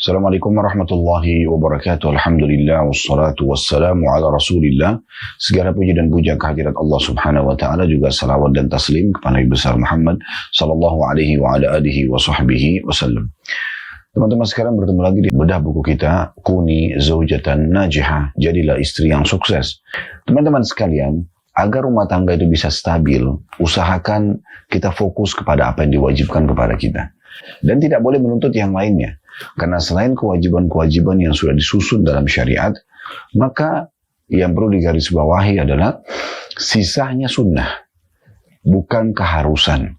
Assalamualaikum warahmatullahi wabarakatuh. Alhamdulillah wassalatu wassalamu ala Rasulillah. Segala puji dan puja kehadirat Allah Subhanahu wa taala, juga salawat dan taslim kepada Nabi besar Muhammad sallallahu alaihi wa ala alihi wa sahbihi wasallam. Teman-teman, sekarang bertemu lagi di bedah buku kita Kuni Zaujatan Najihah, jadilah istri yang sukses. Teman-teman sekalian, agar rumah tangga itu bisa stabil, usahakan kita fokus kepada apa yang diwajibkan kepada kita. Dan tidak boleh menuntut yang lainnya. Karena selain kewajiban-kewajiban yang sudah disusun dalam syariat, maka yang perlu digarisbawahi adalah sisanya sunnah, bukan keharusan.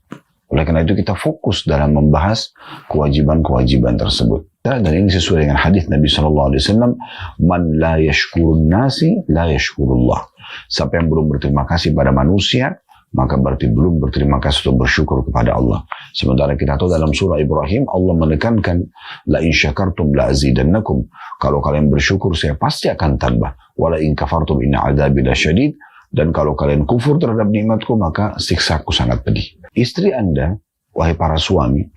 Oleh karena itu kita fokus dalam membahas kewajiban-kewajiban tersebut. Dan ini sesuai dengan hadis Nabi SAW, "Man la yashkurun nasi, la yashkurullah." Siapa yang belum berterima kasih pada manusia, maka berarti belum berterima kasih atau bersyukur kepada Allah. Sementara kita tahu dalam surah Ibrahim, Allah menekankan, la in syakartum la azidannakum. Kalau kalian bersyukur, saya pasti akan tambah. Wala in kafartum inna adzabi lasyadid. Dan kalau kalian kufur terhadap nikmatku, maka siksaku sangat pedih. Istri Anda, wahai para suami,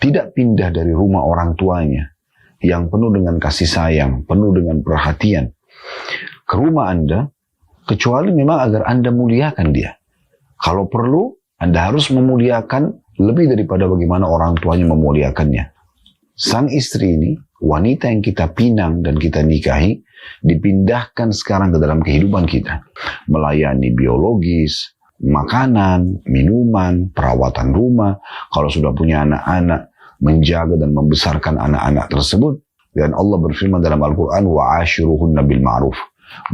tidak pindah dari rumah orang tuanya yang penuh dengan kasih sayang, penuh dengan perhatian, ke rumah Anda, kecuali memang agar Anda muliakan dia. Kalau perlu, Anda harus memuliakan lebih daripada bagaimana orang tuanya memuliakannya. Sang istri ini, wanita yang kita pinang dan kita nikahi, dipindahkan sekarang ke dalam kehidupan kita. Melayani biologis, makanan, minuman, perawatan rumah. Kalau sudah punya anak-anak, menjaga dan membesarkan anak-anak tersebut. Dan Allah berfirman dalam Al-Quran, وَعَاشِرُهُنَّ بِالْمَعْرُوفِ.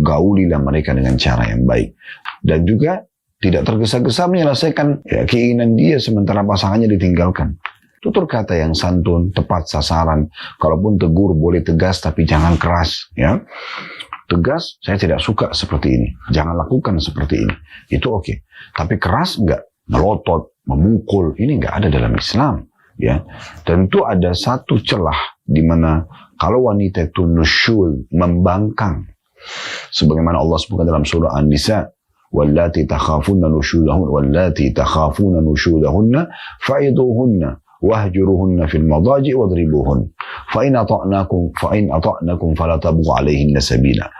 Gaulilah mereka dengan cara yang baik. Dan juga tidak tergesa-gesa menyelesaikan keinginan dia sementara pasangannya ditinggalkan. Tutur kata yang santun, tepat sasaran. Kalaupun tegur boleh tegas tapi jangan keras. Ya, tegas, saya tidak suka seperti ini. Jangan lakukan seperti ini. Itu oke. Tapi keras enggak, melotot, memukul, ini enggak ada dalam Islam. Ya, tentu ada satu celah di mana kalau wanita itu nusyul, membangkang. Sebagaimana Allah sebutkan dalam surah An-Nisa, wallati takhafuna nushudahunna fa'iduhunna wahjuruhunna fil madaji wadribuhun fa in ata'nakum fala tabghu 'alaihinna sabila.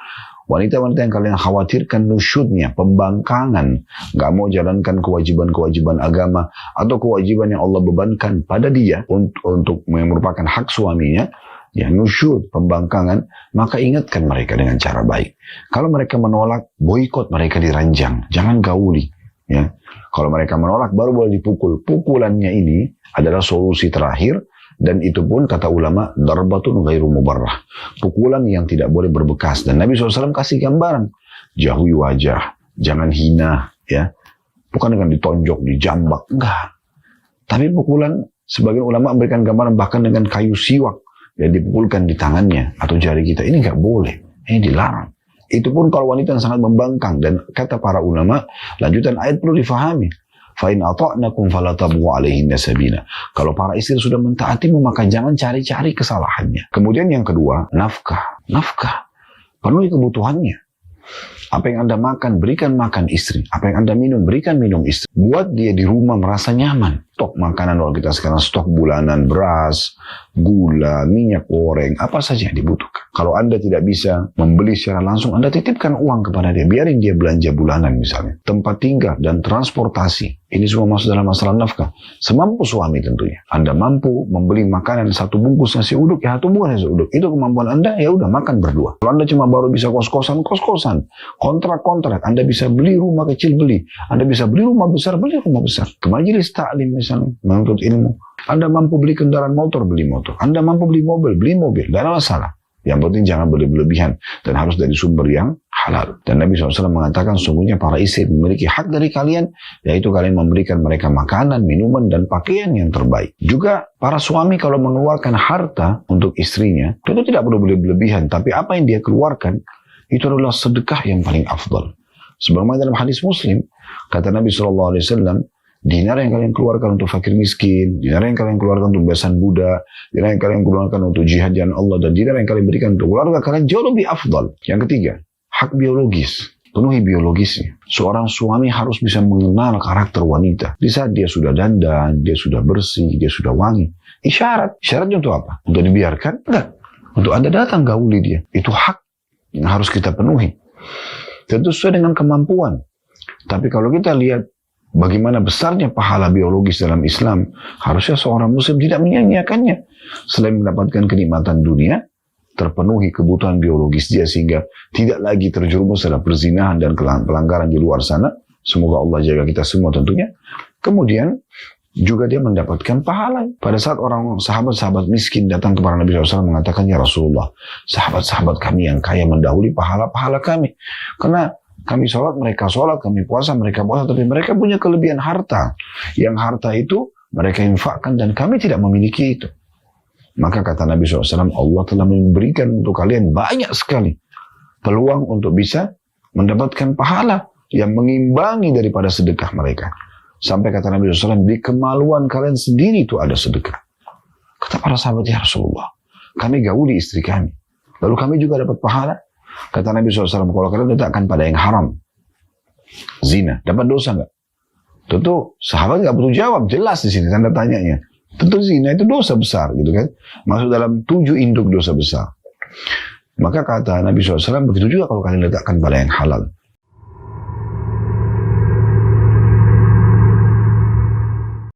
Wanita-wanita yang kalian khawatirkan nusyudnya, pembangkangan, gak mau jalankan kewajiban-kewajiban agama atau kewajiban yang Allah bebankan pada dia untuk yang merupakan hak suaminya, ya, nusyud, pembangkangan, maka ingatkan mereka dengan cara baik. Kalau mereka menolak, boikot mereka diranjang, jangan gauli. Ya. Kalau mereka menolak, baru boleh dipukul. Pukulannya ini adalah solusi terakhir, dan itu pun kata ulama, darbatun ghairu mubarrah. Pukulan yang tidak boleh berbekas. Dan Nabi SAW kasih gambaran, jauhi wajah, jangan hina, ya, bukan dengan ditonjok, dijambak, enggak. Tapi pukulan, sebagian ulama memberikan gambaran bahkan dengan kayu siwak yang dipukulkan di tangannya atau jari kita, ini nggak boleh, ini dilarang. Itu pun kalau wanita yang sangat membangkang. Dan kata para ulama, lanjutan ayat perlu difahami, fa in ata'nakum fala tabghu 'alaihinna sabila. Kalau para istri sudah mentaatimu, maka jangan cari-cari kesalahannya. Kemudian yang kedua, nafkah, penuhi kebutuhannya. Apa yang Anda makan, berikan makan istri. Apa yang Anda minum, berikan minum istri. Buat dia di rumah merasa nyaman. Stok makanan, kalau kita sekarang stok bulanan, beras, gula, minyak goreng, apa saja yang dibutuhkan. Kalau Anda tidak bisa membeli secara langsung, Anda titipkan uang kepada dia. Biarin dia belanja bulanan misalnya. Tempat tinggal dan transportasi. Ini semua masuk dalam masalah nafkah. Semampu suami tentunya. Anda mampu membeli makanan 1 bungkus nasi uduk, ya 1 bungkus nasi uduk. Itu kemampuan Anda, ya udah makan berdua. Kalau Anda cuma baru bisa kos-kosan, kos-kosan. Kontrak-kontrak. Anda bisa beli rumah kecil, beli. Anda bisa beli rumah besar, beli rumah besar. Ke majelis taklim misalnya, menuntut ilmu. Anda mampu beli kendaraan motor, beli motor. Anda mampu beli mobil, beli mobil. Tidak ada masalah. Yang penting jangan berlebihan. Dan harus dari sumber yang halal. Dan Nabi SAW mengatakan, sungguhnya para istri memiliki hak dari kalian, yaitu kalian memberikan mereka makanan, minuman, dan pakaian yang terbaik. Juga para suami kalau mengeluarkan harta untuk istrinya, itu tidak perlu berlebihan. Tapi apa yang dia keluarkan, itu adalah sedekah yang paling afdal. Sebagaimana dalam hadis Muslim, kata Nabi SAW, dinar yang kalian keluarkan untuk fakir miskin, dinar yang kalian keluarkan untuk bebasan budak, dinar yang kalian keluarkan untuk jihad jalan Allah, dan dinar yang kalian berikan untuk keluarga kalian jauh lebih afdal. Yang ketiga, hak biologis. Penuhi biologisnya. Seorang suami harus bisa mengenal karakter wanita. Di saat dia sudah dandan, dia sudah bersih, dia sudah wangi, isyarat. Syaratnya untuk apa? Untuk dibiarkan? Enggak. Untuk Anda datang gauli dia. Itu hak yang harus kita penuhi. Tentu sesuai dengan kemampuan. Tapi kalau kita lihat bagaimana besarnya pahala biologis dalam Islam, harusnya seorang muslim tidak menyia-nyiakannya. Selain mendapatkan kenikmatan dunia, terpenuhi kebutuhan biologis dia sehingga tidak lagi terjerumus dalam perzinahan dan pelanggaran di luar sana. Semoga Allah jaga kita semua tentunya. Kemudian juga dia mendapatkan pahala. Pada saat orang sahabat-sahabat miskin datang kepada Nabi SAW mengatakan, ya Rasulullah, sahabat-sahabat kami yang kaya mendahului pahala-pahala kami. Karena kami sholat, mereka sholat, kami puasa, mereka puasa, tapi mereka punya kelebihan harta. Yang harta itu mereka infakkan dan kami tidak memiliki itu. Maka kata Nabi SAW, Allah telah memberikan untuk kalian banyak sekali peluang untuk bisa mendapatkan pahala yang mengimbangi daripada sedekah mereka. Sampai kata Nabi SAW, di kemaluan kalian sendiri itu ada sedekah. Kata para sahabat, ya Rasulullah, kami gauli istri kami. Lalu kami juga dapat pahala. Kata Nabi SAW, kalau kalian letakkan pada yang haram, zina, dapat dosa nggak? Tentu sahabat nggak butuh jawab, jelas di sini tanda tanyanya. Tentu zina itu dosa besar, gitu kan? Masuk dalam 7 induk dosa besar. Maka kata Nabi SAW, begitu juga kalau kalian letakkan pada yang halal.